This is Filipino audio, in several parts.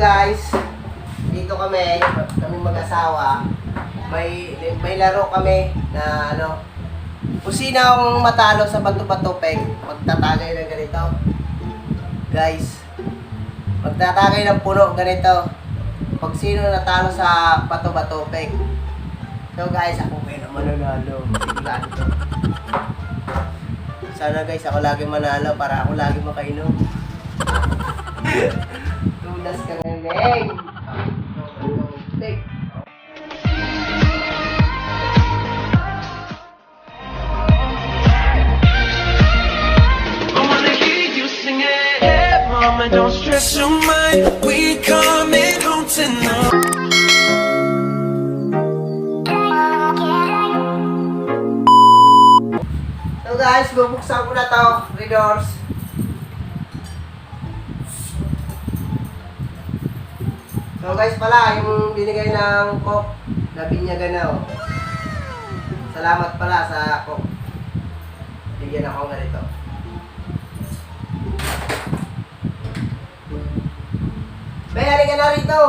guys, dito kami mag-asawa. May laro kami na ano, kung sino ang matalo sa bato-bato peg, magtatagay ng ganito. Guys, magtatagay ng puno ganito. Pag sino natalo sa bato-bato peg. So guys, ako may mananalo. Sigurado to. Sana guys, ako lagi manalo para ako lagi makainom. Tulas ka na, Neng. Take. Mama, don't stress your mind. We coming home tonight. So guys, bubuksan ko na to, Redors. So guys pala, yung binigay ng Coke, nabinyagan na oh. Salamat pala sa Coke. Bigyan ako ng ganito. Bay, halika na rito!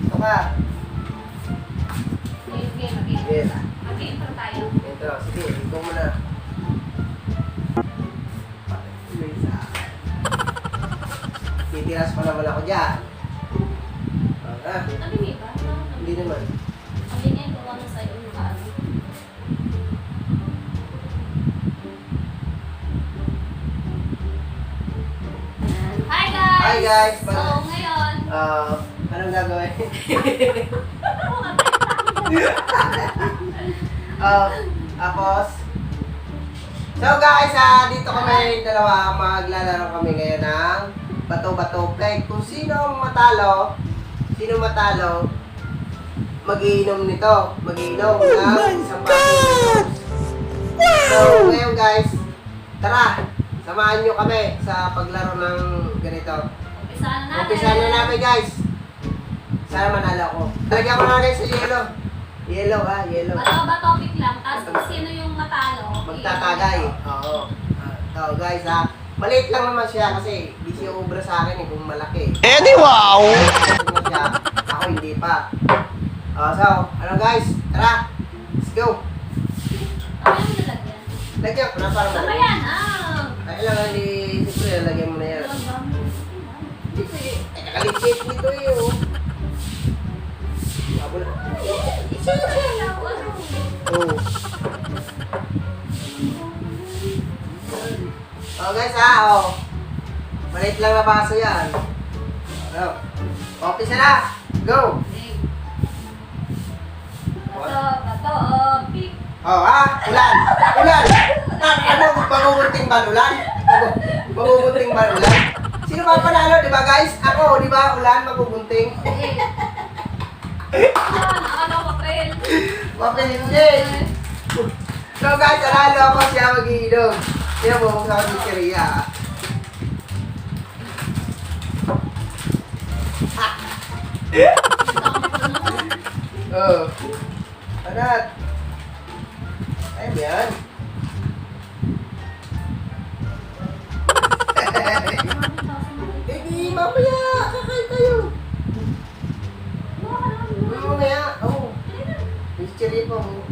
Ito ka. Yes. Mag-intro tayo. Ito, sige, ito muna. Titiras pa naman ako dyan. Sabi niya ba? Hindi naman. Sabi niya, gawa na sa'yo yung kaano. Hi guys! Hi guys! So, ngayon, Anong gagawin? Tapos, so guys, dito kami dalawa maglalaro kami ngayon ng bato-bato play. Kung sino matalo, mag-iinom nito. Mag-iinom ng isang baso nito. So, ngayon guys, tara, samahan nyo kami sa paglaro ng ganito. umpisahan na natin. Umpisahan na namin guys. Sana manalo ko. Talagyan ko na guys sa yellow. Yellow yellow. Bato ba topic lang, tapos kung sino yung matalo, Magtatagay. Oo. So guys maliit lang naman siya kasi hindi siya ubra sa akin kung malaki. Wow! Siya. Ako hindi pa. So, ano guys? Tara! Let's go! Ano yung nalagyan? Lagyan ko na para Ano malaki. yan? Kailangan siyempre lagyan mo na yan. Hindi po nakaligit nito oh. Babo na. Oh. Oh guys maliit lang na baso yan. Ano? Okay na. Go! Bato, pick. Ulan! Ulan! Ano? Magugunting ba ulan? Magugunting ba ulan? Sino ba panalo, di ba guys? Ako, di ba? Ulan, magugunting. Nakalaw papel. Papel hindi. So guys, alalo ako siya mag-iinom. Siya mo sa pizzeria. Anat. Ayun yan. Hindi, mamaya. Kakain tayo. Mamaya. Pizzeria po mo.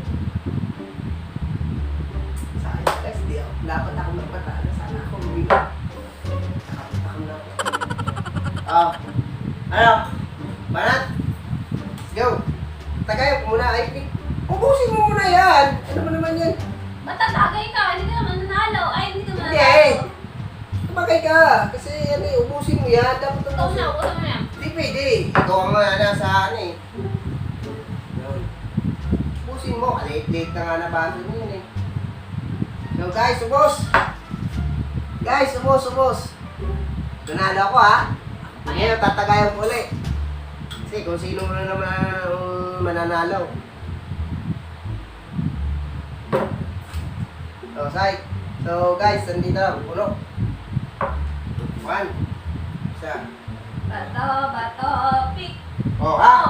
Sayang guys, di ako. Dapat ako magpatalo. Sana ako umiga. Nakapatakam na ako. Ano? Banat? Let's go. Tagay ko muna. Ubusin mo muna yan. Ano mo naman yan? Ba't tatagay ka? Hindi ka naman nanalo. Ay, hindi ka manalo. Hindi. Tumagay ka. Kasi ubusin mo yan. Dapat Ikaw ubusin. na, uso mo na. Hindi pwede. Ikaw ang nasa Yun. Ubusin mo. Late-late na nga na baso mo yun So guys, ubos. Guys, ubos. Nanalo ako Ngayon, tatagayan ko ulit. Kasi kung sino na naman mananalo. So guys, nandito lang. Puno. 1. Isa. Bato, pick. Ano?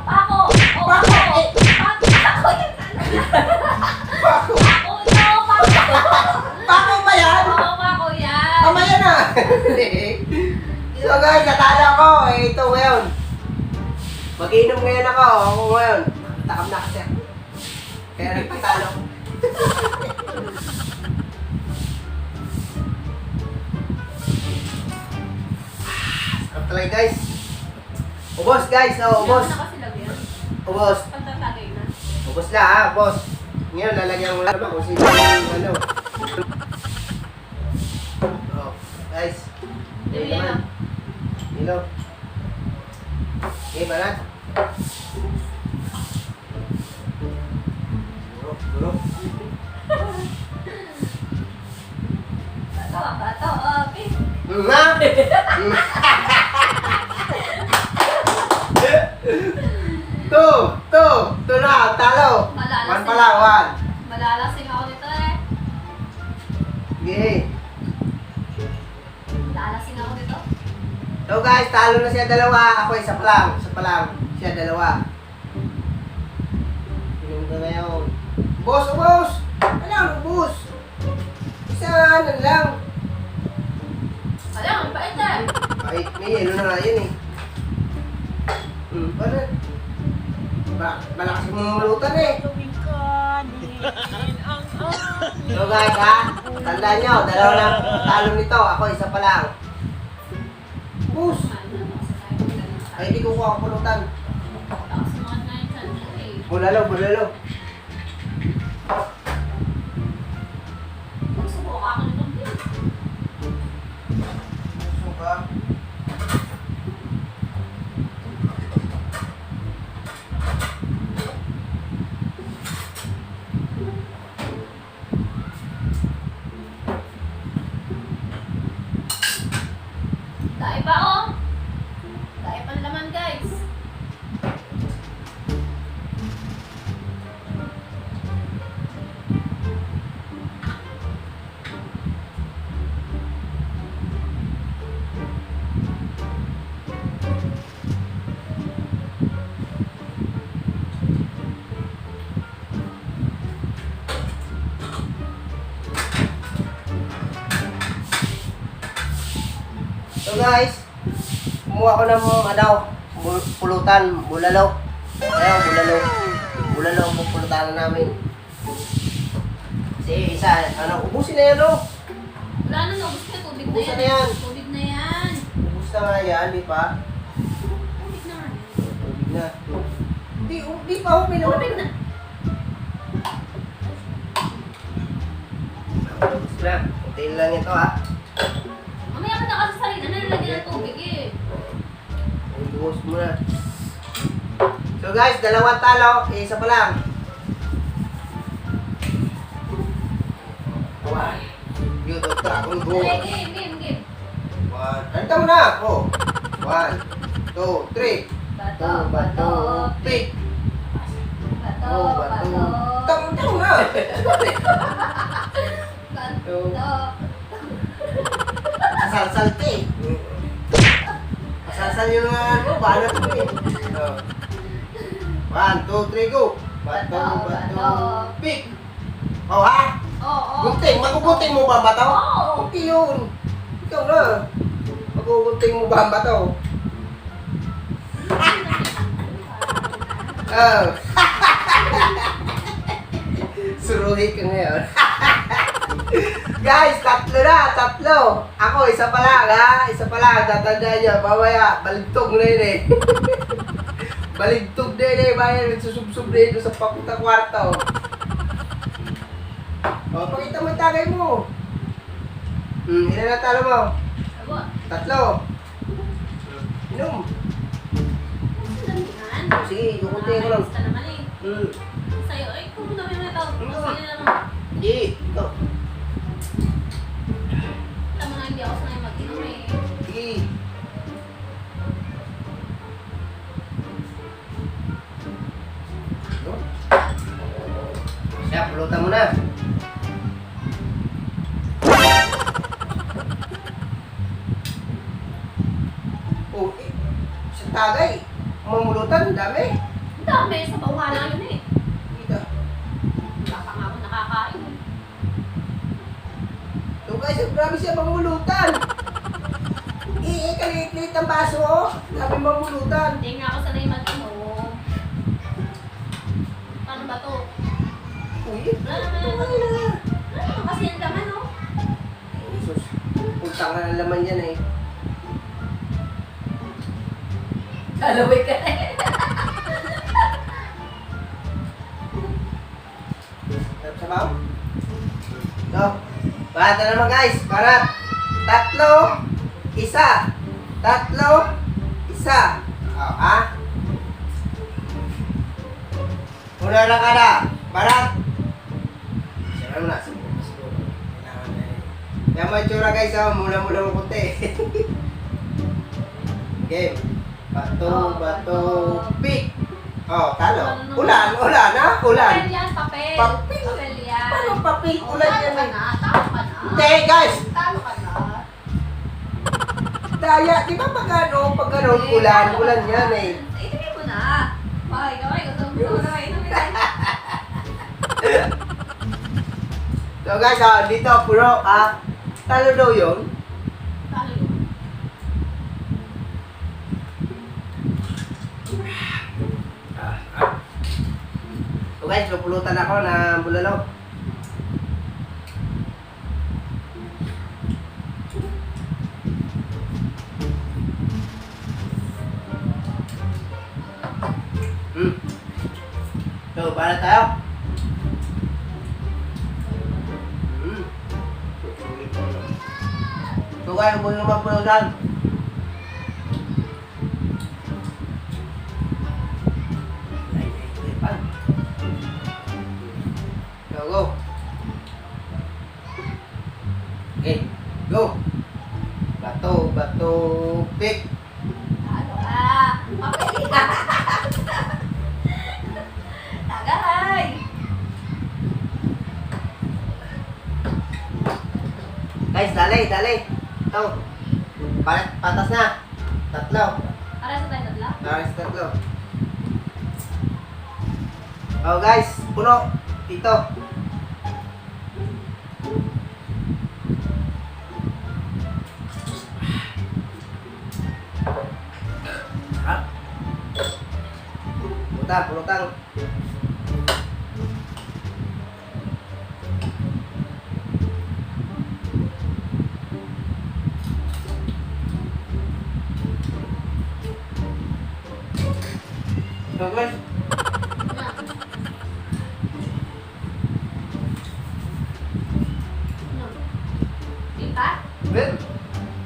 Pako. Pako. Pako yan. Pako. Pako ba yan? Oo, pako yan. Mamaya So guys, natalo ako. Ito ngayon. Mag-inom ngayon ako. Ako ngayon. Takam na kasi. Kaya nagpatalo. Sarap talaga guys. Ubos guys. Oh, ubos. Wala na kasi lagyan. Ubos. Pagtatagay na. Ubos na ha, boss. Ngayon, lalagyan mo lang kung sino yung ano. Oh, guys. Dili Yan naman. na. Hello. Okay, banat. Burok. Bato, okay. Nga! Two na, talo. One pa lang, one. Malalasing ako dito eh. Okay. Malalasing ako dito. So guys, talo na siya dalawa. Ako isa pa lang. Siya dalawa. Inom ka ngayon. Boss! Alam, boss! Isa na lang. Alam, ang pait eh. Ay, may yelo na nga yun eh. Paano? Malakas yung mamulutan eh. So guys ha, tandaan nyo, dalawa lang talo nito. Ako isa pa lang. Boss! Ay, hindi ko kuha pulutan. Bulalo. Suka. Dahil pa oh. Dahil pa naman guys. So guys, kumuha ko ng pulutan, bulalo. Ayan, bulalo ang pupulutanan namin. Kasi isa, ubusin na yan Wala na, ubus na. Tubig na Ubusan yan. na yan. Tubig na yan. Ubus na nga yan, di pa? Tubig na. Tubig na. Di pa, okay naman. Tubig na. Ubus na. Kuntiin lang ito ha. Mamaya ka na kasi sa rin. Ano nalagyan ng tubig eh. Ubus mo na. So guys, dalawang talo, isa pa lang. One. Yun, akong go. Game. One. Antaw na ako. 1, 2, 3. Bato. Pick. Bato. Antaw na. Bato. Asal-salte. Asal-sal yung ano, banat mo eh. 1, 2, 3, go. Bato. Pick. Oh ha? Oo. Gunting, magugunting mo ba ang bato? Oo. Hindi yun. Ikaw na. Magugunting mo ba ang bato? Oh. Suruhi ka ngayon. Guys, tatlo. Ako, isa pa lang ha. Isa pa lang. Tatandaan nyo. Mamaya, baligtog na yun eh. Baligtog na yun eh. Bayan, nagsusubsub na yun sa papunta kwarto. O, pakita mo yung tagay mo. Ilan na talo mo? Abo. 3. Inom. Damihan. Sige, kukunti ko lang. Basta naman eh. Sa'yo, ay kung dami na ito. Sige na lang. Hindi, ito. Alam mo na hindi ako sanay mag-inom eh. Sige. Ano? Siya, pulutan mo na. Oh, sa tagay. Mamulutan, dami. Ang dami, sa bawala yun eh. Kita. Wala pa nga ako nakakain eh. So guys, grabe siya mamulutan. maliit ang baso, oh. Sabi mabulutan. Hindi nga ako sanay mag-inom. Paano ba to? Uy, Wala naman. Ano kasi ang laman, no? Jesus. Punta ka na laman yan eh. Kalaway ka na eh. Sarap sa baw? So, barat na naman guys. Barat. 3, 1. 3, 1. Oh, ha? Una na kada. Barat. Sira mo na. Siguro. Kailangan na eh. Yan mo yung tsura guys. Oh. Muna mo kunti. Game. Bato, pick. Oh, talo. Ulan ha? Ulan. Papel yan, papel. Papel? Papel yan. Paano papel? Ulan yan eh. Talo ka na. Hindi guys. Talo ka na. Daya, di ba pag ganun, ulan yan eh. Inumin mo na. Ay, gawin. Gusto mo na. Inumin na. So guys, dito puro, talo daw yun. Talo yun. So guys, pupulutan ako ng bulalo. So, para tayo. So guys, kung yung magpulutan. Go, go. Okay, go. Bato, pick. Talo ka. Papel ka. Tagay. Guys, dali. Ito. Patas na. 3. Para sa tayo tatlo. Patas 3. Oh guys, puno. Dito. Pulutan. So guys, Tita? Ben,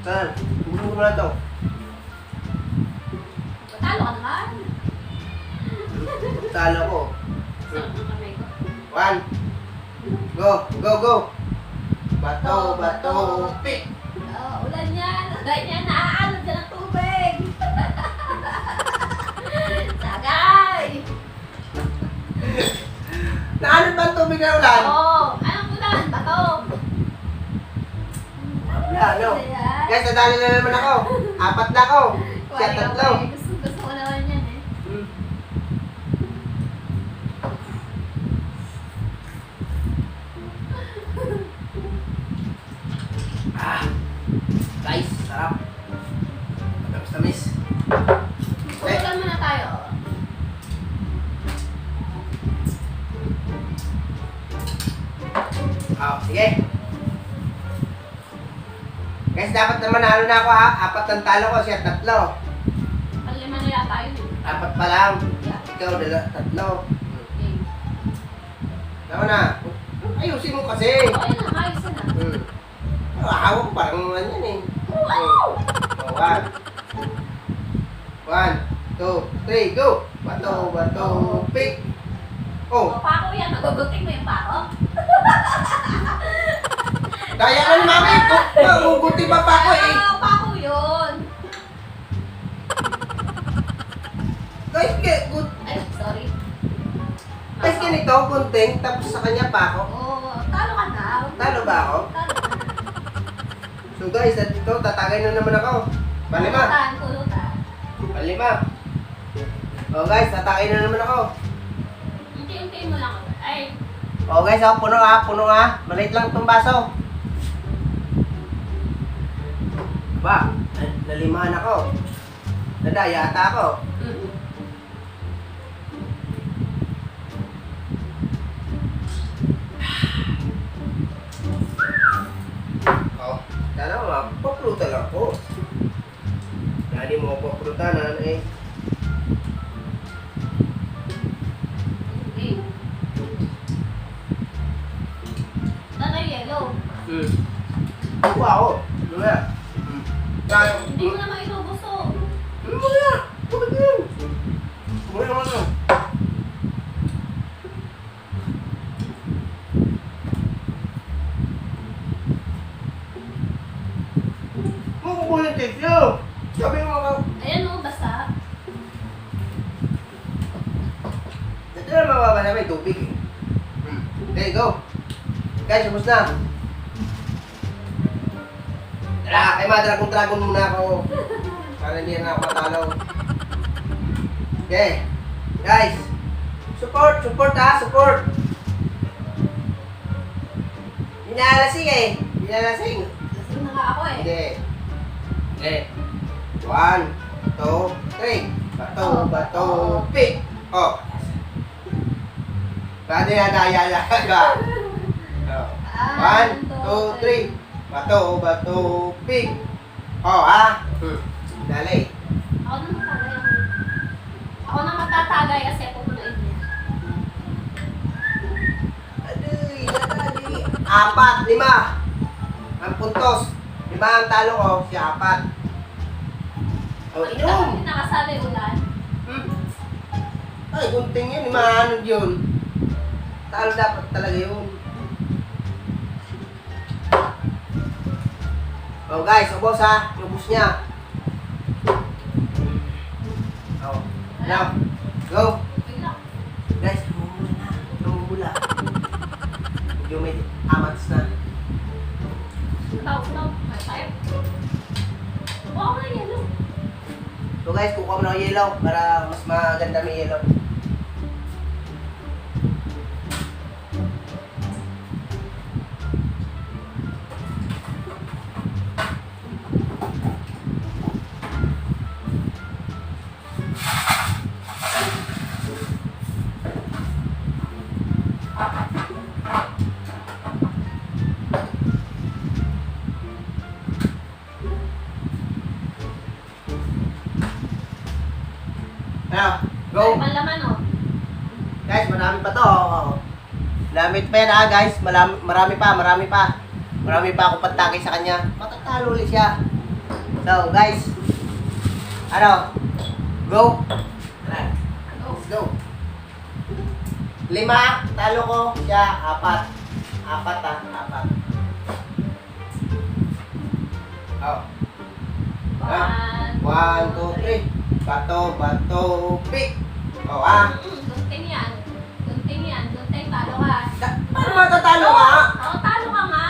saan? Tugulong ko na ito. Talo ka naman. Talo ko. Sarap ng kamay ko. 1. Go. Bato, pick. Ulan yan. Naaalog ka ng tubig. Sagay. Naanod ba ang tubig na ulan? Anong ulan? Bato. Wala, no? Ayan. Guys, nadali na naman ako. 4 na ako. Siya 3. Gusto ko naman yan eh. Guys, sarap. Tamis. Ulan muna tayo. Sige. Guys, dapat naman manalo na ako ha. 4 ang talo ko, siya 3. Panlima na yata yun eh. 4 pa lang. Yeah. Ikaw, 3. Okay. Tama na. Ayusin mo kasi. Ayun na, ayos na. Hawak ko parang ano yan eh. Wow! 1, 2, 3, go! Bato, pick! Oh, Pako yan, maguguting mo yung pako. daya ka ni mami! Maguguti pa pa ako eh! Pako yun. Guys, good. Ay, sorry. Guys, ganito, gunting, tapos sa kanya pa ako. Talo ka na. Talo ba ako? Talo ka na. So guys, dito, tatagay na naman ako. 5. Kulutan. 5. Oh guys, tatagay na naman ako. Unti-unti mo lang. Ay, Oh guys, puno ha. Maliit lang itong baso. Ba, nalimahan ako. Nadaya ata ako. Oh, sana mapaprutan lang ako. Hindi mo paprutan, eh. Hindi. Ano yellow? Ako ako. Lumaya. Tayo. Hindi mo naman inubos oh. Lumaya. Bakit yun? Lumaya naman yun. Makukuha yung tape nyo. Sabi mo ako. Ayan oh, basta. Ito na mababa na may tubig eh. Okay, go. Guys, ubos na. Tara, kay Dragon muna ako. Para hindi na ako matalo. Okay. Guys, support ha, support. Hinalasing eh. Hinalasing. Lasing na nga ako eh. Hindi. Okay. 1, 2, 3. Bato, pick. Oh. Pwede na daya ka. Oh. 1, 2, 3. Bato, pick. Oh, ha? Dali. Ako na matatagay kasi pupunuin niya. Aduy, dali. 4, 5. Ang puntos. 5 ang talo ko, siya 4. Oh, inom. Hindi nakasali ulan. Ay, gunting yun. Maanod yun. Talo dapat talaga yun. Oh guys, ubos ha. Ubos niya. Oh. Now, go. Bigla. Guys, namumula na. Namumula. Medyo may amats na. Tawag. May type. Wow, na yellow. So guys, kukuha mo ng yellow para mas maganda may yellow. Now, go! Ay, panlaman oh. Guys, marami pa to. Oh. Lamit pa yan ha guys. Marami pa. Marami pa ako pantake sa kanya. Matatalo ulit siya. So guys, ano? Go! Tara. Let's go. 5, talo ko siya. 4. 4 ha. 4. Oh. 1, 2, 3. Bato, pick. Oh, ah. Gunting yan. Gunting, talo ka. Paano matatalo ka? Oo, talo ka nga.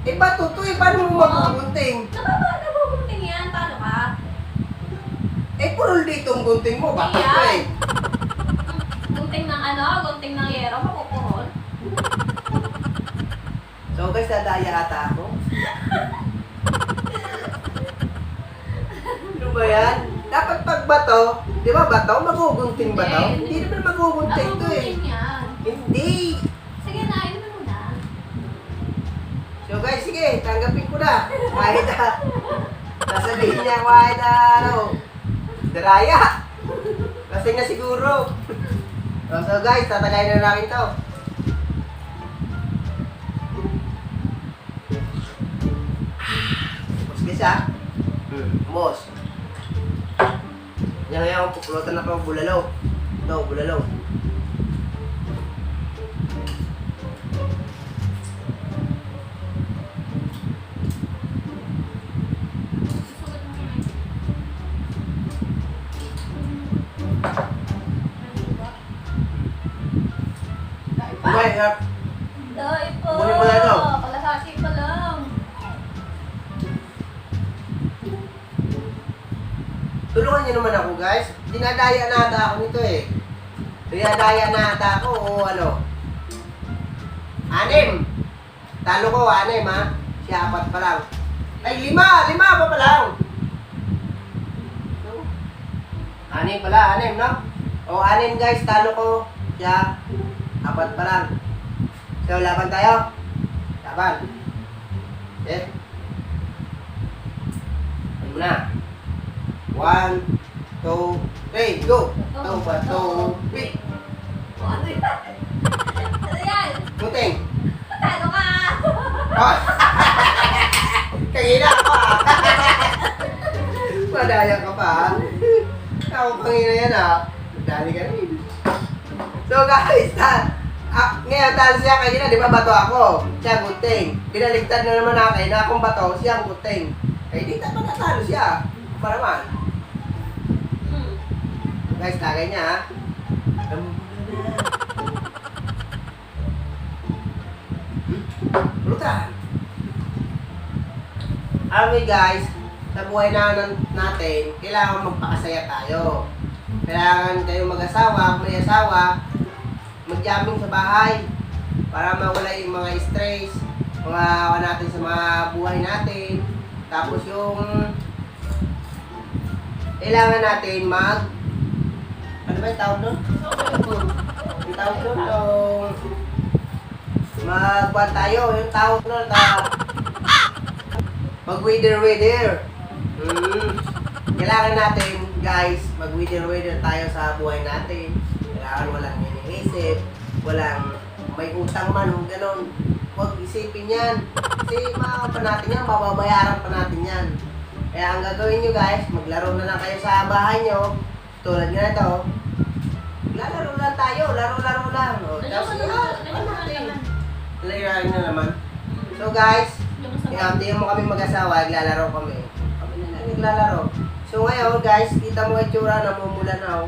Eh, bato to eh. Paano mo magugunting? Nabugunting yan, talo ka. Eh, purol dito ang gunting mo. Bato to eh. Gunting ng yero, mapupuhol. So guys, dadaya ata ako. Ano ba yan? Dapat pag bato, di ba bato? Magugunting ba to? Hindi naman magugunting to eh. Nabugunting yan. Hindi. Sige na, yun na muna. So guys, sige, tanggapin ko na. Kahit sasabihin niya kahit daraya. Lasing na siguro. So guys, tatagayin na natin to. Bus guys ha? Bus. Yan ngayon, pupulutan na pa bulalo. Ito, bulalo. Susugat mo yun. Okay, Dahil po. Kunin mo na ito. Kalahati pa lang. tulungan niyo naman ako guys. Dinadaya na ata ako nito eh. Dinadaya na ata ako o ano. 6. Talo ko 6 ha. Siya 4 pa lang. Ay, 5 pa pa lang. So, 6 pala, 6, no? O, 6 guys, talo ko. Siya, 4 pa lang. So, laban tayo. Laban. Okay? Ano na? 1, 2, 3, go! 2 ba? 2, 3. O, ano yan? Ano yan? Muting. Talo ka! Oh. Kangina ka pa. Madaya ka pa. Ako kangina yan Dali ka rin. So guys, ngayon talo siya kagina, di ba bato ako? Siya guting. Pinaligtad na naman akin na akong bato, siya ang guting. Eh di pa natalo siya. Pa naman. Guys, tagay niya ha. Lutan. Alam mo guys, sa buhay natin, kailangan magpakasaya tayo. Kailangan kayong mag-asawa, kung may asawa, mag-jamming sa bahay para mawala yung mga stress, mga natin sa mga buhay natin. Tapos yung kailangan natin ano ba yung tawag doon? Yung tawag doon, magkuhan tayo, yung tawag doon, mag-wither. Kailangan natin, guys, mag-wither tayo sa buhay natin. Kailangan walang iniisip, walang may utang man, gano'n. Huwag isipin yan. Kasi pa natin yan, mababayaran pa natin yan. Kaya ang gagawin nyo guys, maglaro na lang kayo sa bahay nyo. Tulad nga ito, lalaro lang tayo, laro-laro lang. Tapos layuan nyo naman. So guys, tingnan mo kami mag-asawa, naglalaro kami. Kami na naglalaro. So ngayon guys, kita mo itsura, namumula na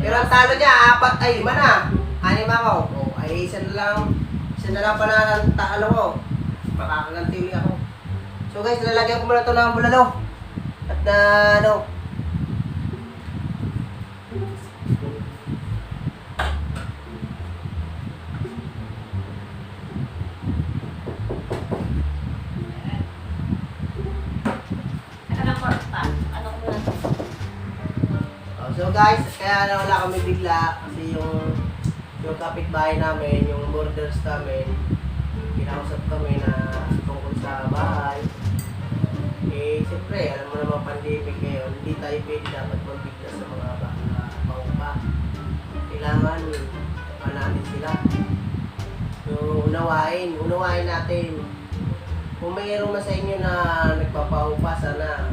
Pero ang talo niya, 5 na. 6 ako. Ay isa na lang pa na ang talo ko. Makakagantili ako. So guys, lalagyan ko muna ito ng bulalo. At so guys, kaya wala kami bigla kasi yung kapitbahay namin, yung borders namin, kinausap kami na tungkol sa bahay. Eh, siyempre, alam mo naman pandemic ngayon, hindi tayo pwede dapat magbigla sa mga paupa. Kailangan natin sila. So, unawain natin. Kung mayroon na sa inyo na nagpapaupa, sana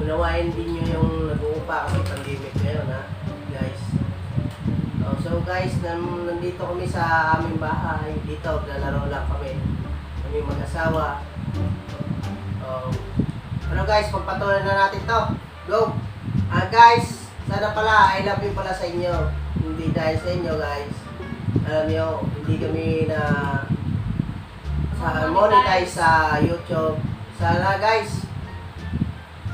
unawain din nyo yung nag-uupa kasi pandemic ngayon guys. So guys, nandito kami sa aming bahay. Dito, naglalaro lang kami mag-asawa. Ano guys, pagpatuloy na natin to. Go! Guys, sana pala, I love you pala sa inyo. Hindi dahil sa inyo guys. Alam nyo, hindi kami monetize sa YouTube. Sana guys,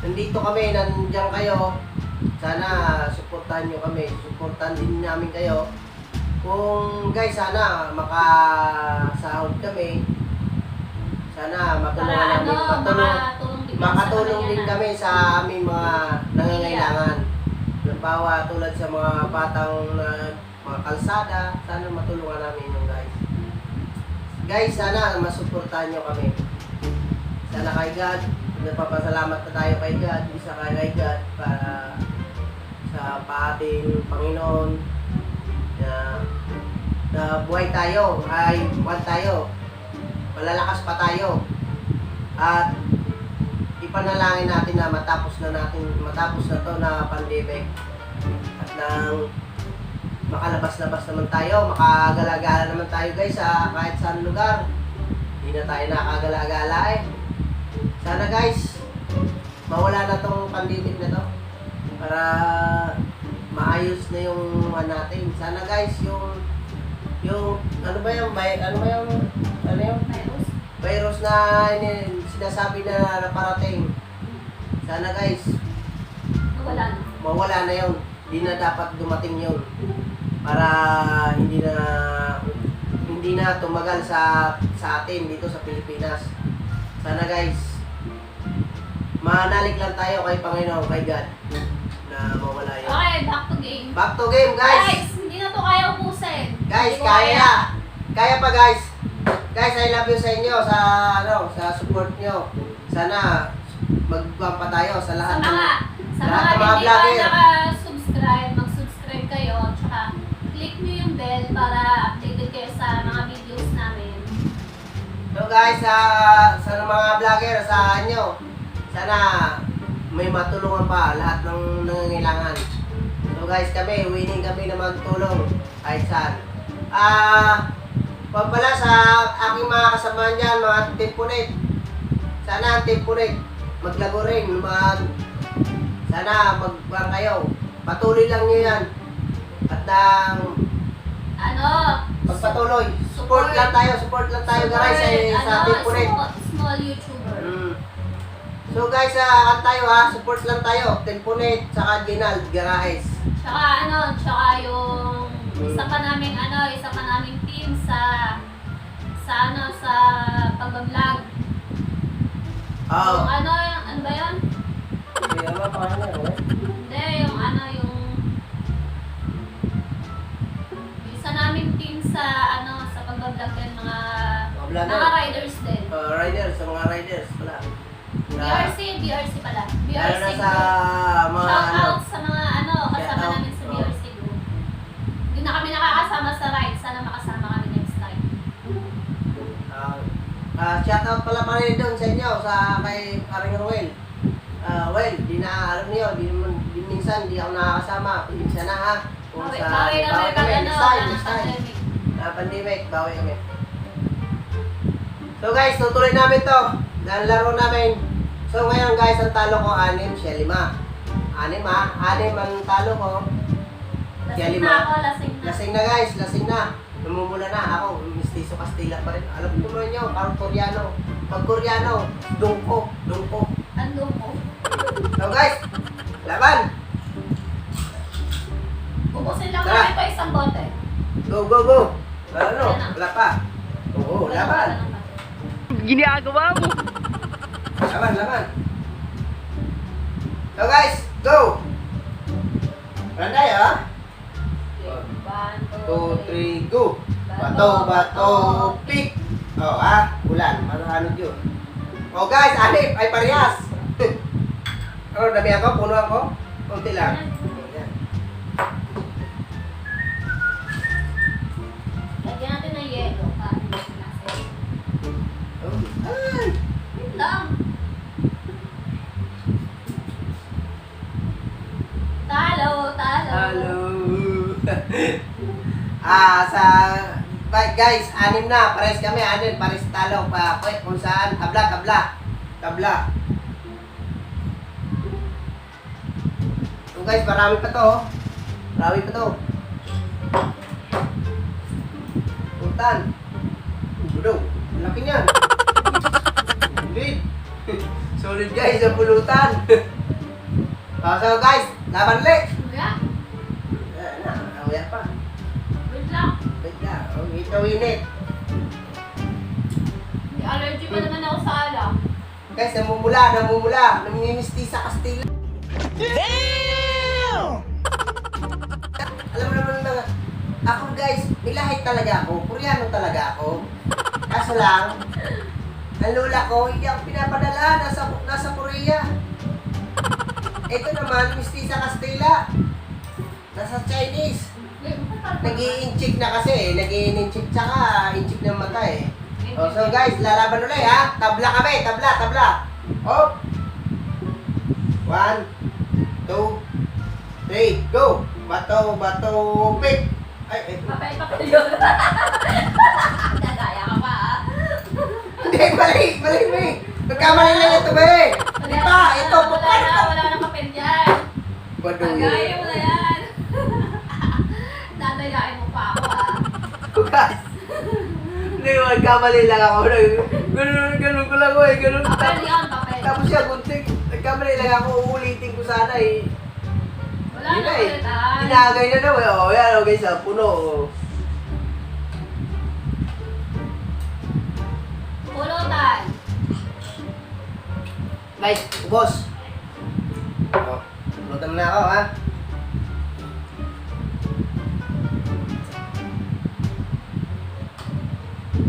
nandito kami, nandiyan kayo. Sana suportahan nyo kami. Suportahan din namin kayo. Kung guys, sana makasahod kami. Sana matulungan namin. Makatulong din kami sa aming mga nangangailangan. Halimbawa, tulad sa mga batang mga kalsada, sana matulungan namin yung guys. Guys, sana masuportahan nyo kami. Sana kay God, nagpapasalamat na tayo kay God, isa kay God para sa ating Panginoon na buhay tayo, ay buwan tayo, malalakas pa tayo, at ipanalangin natin na matapos na to na pandemic at nang makalabas-labas naman tayo, makagala-gala naman tayo guys sa kahit saan lugar. Hindi na tayo nakagala-gala Sana guys, mawala na tong pandemic na to para maayos na yung natin. Sana guys, yung virus na sinasabi na naparating. Sana guys, mawala na yun. Hindi na dapat dumating yun para hindi na tumagal sa atin dito sa Pilipinas. Pilipinas. Sana guys, manalig lang tayo kay Panginoon, kay God, na mawala yun. Okay, back to game. Back to game, guys! Hindi na to kaya ubusin. Guys, Hindi ko kaya! Kaya pa, guys! Guys, I love you sa inyo, sa support nyo. Sana magbuwan pa tayo sa Sa lahat mga lahat ng mga hindi pa vlogger. naka-subscribe, mag-subscribe kayo. Tsaka click nyo yung bell para updated kayo sa mga videos namin. So guys, sa mga vlogger, sa inyo, sana may matulungan pa lahat ng nangangailangan. So guys, kami, willing kami na magtulong kahit saan. Pala sa aking mga kasama dyan, mga Timpunet. Sana ang Timpunet, maglago rin, sana magbuwan kayo. Patuloy lang nyo yan. At magpatuloy. Support lang tayo guys sa Timpunet. Small YouTuber. So guys, tayo support lang tayo. Timpunet, saka Ginald Garahes. Tsaka yung isa pa naming team sa pag-vlog. Oo. Yung ano ba yun? Hindi naman pa Hindi, yung isa naming team sa pag-vlog din, mga riders din. Riders, sa mga riders pala. BRC pala. Lalo na sa mga Shout out sa mga kasama Shout out. namin sa BRC group. Hindi na kami nakakasama sa ride. Sana makasama kami next time. shout out pala rin doon sa inyo, kay Paring Ruel. Well, di na alam niyo, di minsan di ako nakakasama. Minsan na ha. Kung Bawi kami pag next time. pandemic. Pandemic, bawi kami. So guys, tutuloy namin to. Dahil laro namin. So ngayon guys, ang talo ko 6, siya 5. 6 ang talo ko. Siya 5. Lasing na ako, lasing na. Lasing na guys, lasing na. Namumula na ako, Mistiso Castilla pa rin. Alam ko naman nyo, parang Koreano. Pag Koreano, dungko. Andong ko. So guys, laban! Ubusin lang Tara. namin pa isang bote. Go! Wala pa. Oo, laban! Laban! So guys, go! Run tayo ha? 2, 3, go! Bato, pick! Ulan. Ano yun? Guys, Alip, ay parehas! Dami ako, puno ako. Kunti lang. Ayan. Lagyan natin ng yelo para hindi sinasay. Ay! Yun lang. Talo. Hello! Guys, 6 na. Pares kami, 6. Pares talo pa. Kung saan? Tabla. So guys, marami pa to. Pulutan. Budong. Laki niyan. Solid. Solid guys, ang pulutan. So guys, laban ulit. Kuya, Awya pa. wait lang. Wait lang. Ito init. May allergy pa naman ako sa alak. Guys, namumula. Namimistisa Castilla. Damn! Alam mo naman mga, ako guys, nilahit talaga ako. Koreano talaga ako. Kaso lang, ang lola ko, hindi ako pinapadala. Nasa Korea. Ito naman, Mistisa Castilla. Nasa Chinese. Nag-i-inchik na kasi. Nag-i-inchik tsaka inchik ng mata eh. So guys, lalaban ulit ha. Tabla kami, tabla. Hop. 1, 2, 3, go. Bato, pick. Ay. Papel yun. Gagaya ka pa ah. Hindi, mali, may. Magkamali lang ito, be. Di ba? Ito, Wala na papel dyan. Baduy. Gagaya mo na yan. Dadayain mo pa ako ah. Guys. Hindi, magkamali lang ako. Ganun ko lang eh. Ganun. Papel yan, papel. Tapos siya, gunting. Nagkamali lang ako. Uulitin ko sana eh. Wala na ulitan. Inagay na daw eh. Yan, guys, puno. Pulutan. Guys, ubos. Oh, lutan na ako ha.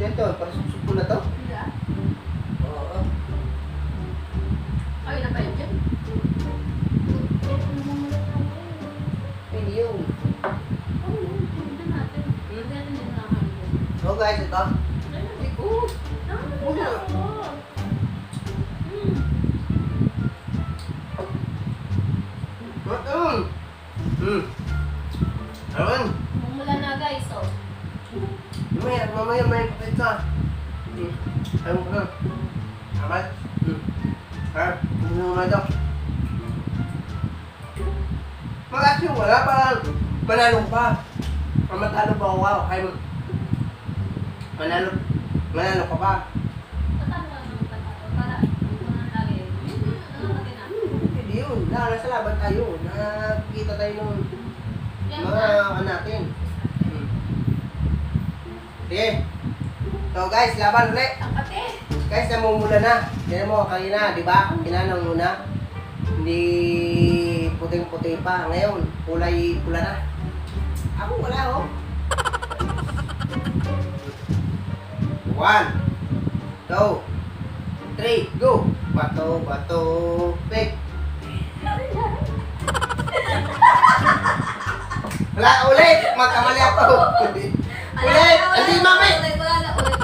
Yan to, para susupo na to. Hindi ah. Oo. Ay, na pa yun dyan. Hindi yun. Oo, tignan natin. Tignan natin yung naman yun. So guys, ito. Ay, oh. Wala ako. Ayun. Mumula na guys, oh. Mamaya may kapit ka. Ayun ko na. Amat. Hindi naman ito. Mag-action wala pa. Manalo pa. Matalo pa ako. Kaya manalo ka pa. Patalo ka naman patalo. Para, kung ano lagi. Ano natin na? Hindi yun. Nasa laban tayo. Nakikita tayo nung Yan mga na. natin. Sige. So guys, laban ulit. Ang kate. Guys, namumula na. Tignan mo kanina, di ba? Kanina nang una. Hindi puting-puti pa. Ngayon, kulay pula na. Ako wala oh. 1, 2, 3, go! Bato, bato, pick. Wala, ulit! Magkamali ako. Ulit! Hindi, mami! Wala na ulit.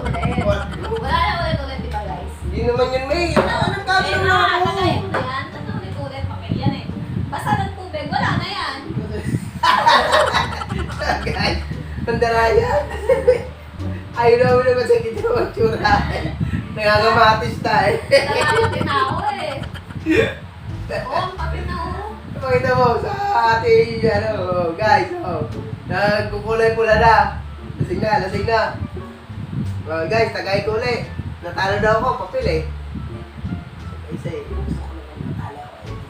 Wala na ulit, di ba guys? Hindi naman yun, May. Anong gagawin na ako? Tatagayin mo na yan. Tatagayin ulit. Papel yan eh. Basta ng tubig, wala na yan. Guys, ang darayan. Ayaw naman naman sa kita magtsurahin. Nangangamatis tayo. Nalaman din ako eh. Oo, ang papel na oo. Pakita mo sa ating, guys, nagkukulay pula na. Lasing na, lasing na. Guys, tagay ko ulit. Natalo daw ako, papel eh. Isa eh, gusto ko naman natalo ako eh.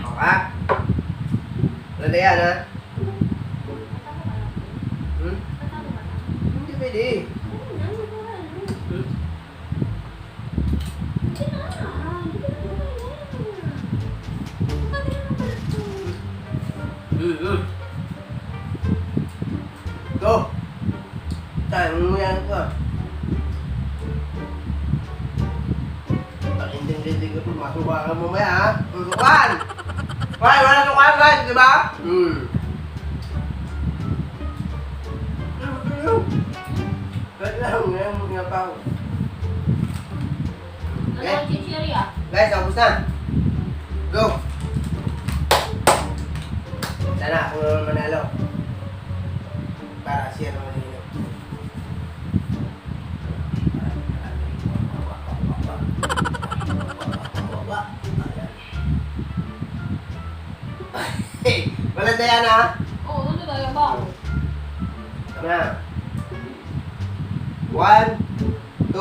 Okay. Wala na yan, ha? Hmm? Hindi pwede. Hmm? Go! Tayo mo yan ito. Pakinding-dinding ko ito. Masubukan mo maya ha. Susukan! Wala sukan guys, di ba? Kahit lang, ngayon mo nga pa ako. Ano ang chichirya? Guys, tapos na. Go! Sana ako naman manalo. Para siya naman nilo. Wala na yan ha? Oo, ano tayo ba? Na. 1, 2,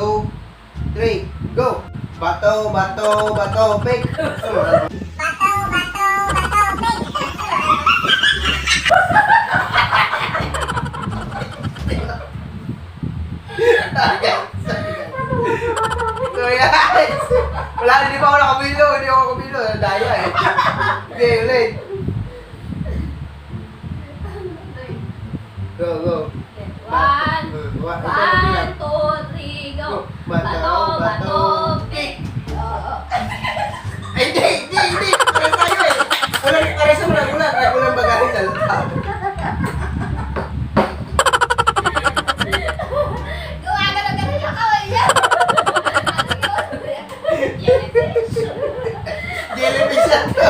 3, go! Bato, bato, bato, pick! So guys, wala, hindi pa ako nakabilo, hindi ako nakabilo, daya eh. Okay, ulit. Go, go. 1, 2, 3, go! Bato, bato, pick! Oo. Ay, hindi. Wala tayo eh. Wala, para sa ulan. Ay, ulan bagahin sa lahat. Gumagano-gano yung kaway niya. Jellyfish. Jellyfish yan to.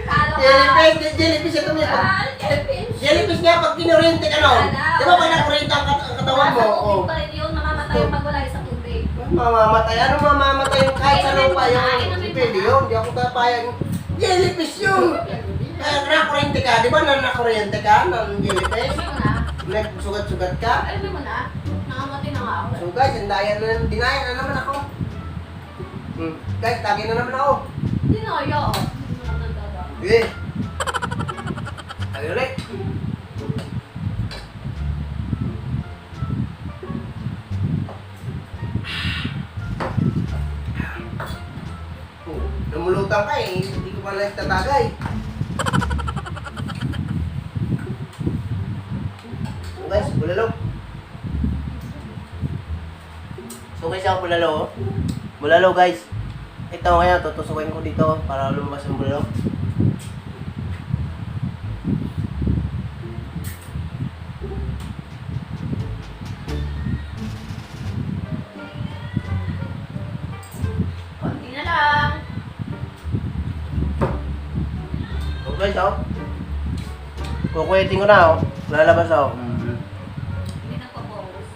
Kalo ka. Jellyfish yan to. Jellyfish. Jellyfish nga pag kinurintik ano. Di ba pag nakurintik ang katawan mo? Nasa Oh. tubig pa rin yun, mamamatay yung magulay sa tubig. Mamamatay. Ano mamamatay yung kahit sa lupa yung pwede yun. Di ako kapayag. Jellyfish yun. Kaya nakurintik ka. Di ba na nakurintik ka ng jellyfish? Alam mo na. Nagsugat-sugat ka. Alam mo na. Nakamatay na nga ako. So guys, dinayan na naman ako. Guys, tagin na naman ako. Hindi na kaya ako. Hindi na ako nagdada. Sige. Tagin ulit. bangka eh. Hindi ko pala nagtatagay. So guys, bulalo. So guys, ako bulalo. Oh. Bulalo guys. Ito ngayon, tutusukin ko dito para lumabas yung bulalo. Konti na lang. So guys, oh. Kukulitin ko na, oh. Lalabas ako. Hindi nagpo-focus.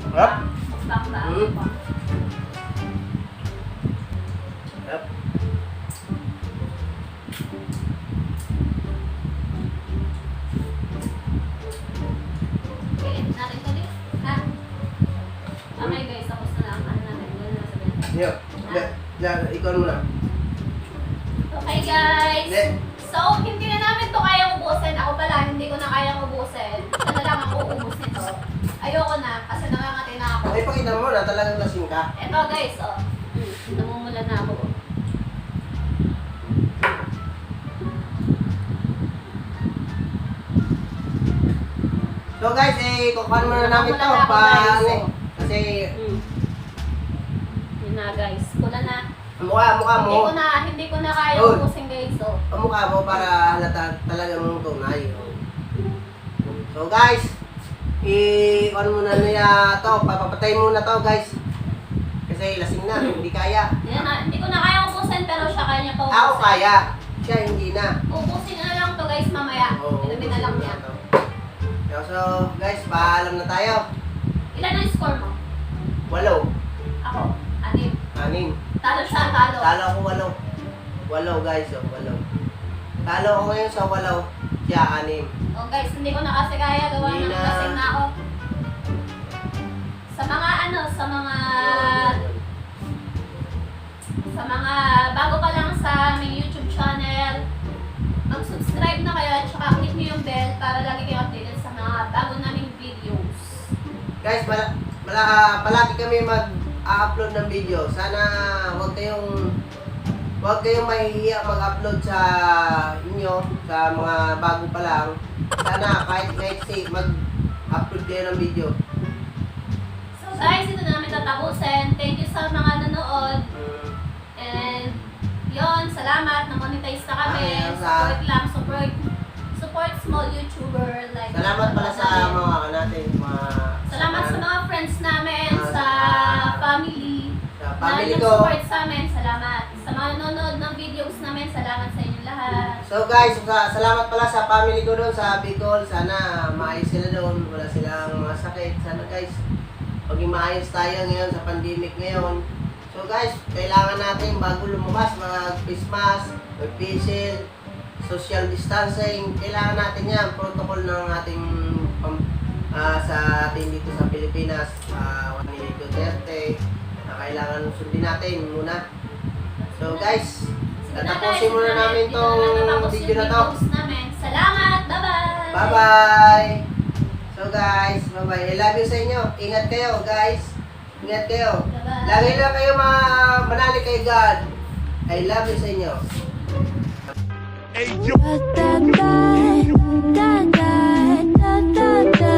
Sarap. Mukbang ba? Mm. Sarap. Okay, natin to din. Ha? Okay guys, tapos na lang. Ano natin? Wala na sabihin. Yeah. Ikaw muna. Okay guys. Hindi. So, hindi na namin to kayang ubusin. Ako pala, hindi ko na kayang ubusin. Ito na lang ako ubus nito. Ayoko na, kasi nangangati na ako. Ay, pakita mo na talagang lasing ka. Ito guys, oh. Namumula na ako. So guys, kukuhan muna namin to. Wala na ako, guys. Kasi, Yun na guys, wala na. mukha mo. Hindi ko na kaya Oh. ubusin guys, oh. Ang mukha mo para halata talagang tunay. So guys, kuhan muna niya to. Papapatay muna to guys. Kasi lasing na, hindi kaya. Yan na, hindi ko na kaya ubusin, pero siya kaya niya pa ubusin. Ako kaya. Siya hindi na. Ubusin na lang to guys mamaya. Inumin na lang niya. So guys, paalam na tayo. Ilan ang score mo? 8. Ako, 6. 6. Talo siya, talo. Talo ako 8. 8 guys, 8. Talo ako ngayon sa 8. Siya 6. Oh guys, hindi ko na kasi kaya gawa Hindi ng na. lasing na ako. Sa mga bago pa lang sa aming YouTube channel, mag-subscribe na kayo at saka click nyo yung bell para lagi kayo updated sa mga bago naming videos. Guys, palagi kami mag-upload ng video. Sana huwag kayong mahihiya mag-upload sa inyo, sa mga bago pa lang. Sana kahit mag-upload kayo ng video. So guys, ito na namin tatapusin. Thank you sa mga nanood. And yon, salamat, na-monetize na kami. Support lang, support small YouTuber. Like, Salamat pala sa mga natin. salamat sa mga friends namin, sa family, sa na family ko. nag-support sa amin. Salamat. Sa mga nanonood ng videos namin, salamat sa inyo lahat. So guys, salamat pala sa family ko doon sa Bicol. Sana maayos sila doon. Wala silang mga sakit. Sana guys, maging maayos tayo ngayon sa pandemic ngayon. So guys, kailangan natin bago lumabas mag-face mask, mag-facial, social distancing. Kailangan natin yan. Protocol ng ating sa atin dito sa Pilipinas. Ni Duterte na kailangan sundin natin muna. So guys, tatapusin muna namin tong video na to. Salamat! Bye-bye! Bye-bye! So guys, bye-bye. I love you sa inyo. Ingat kayo guys. Ingat kayo. Bye-bye. Lagi lang kayo manali kay God. I love you sa inyo. Hey, yo. Da da da da da da.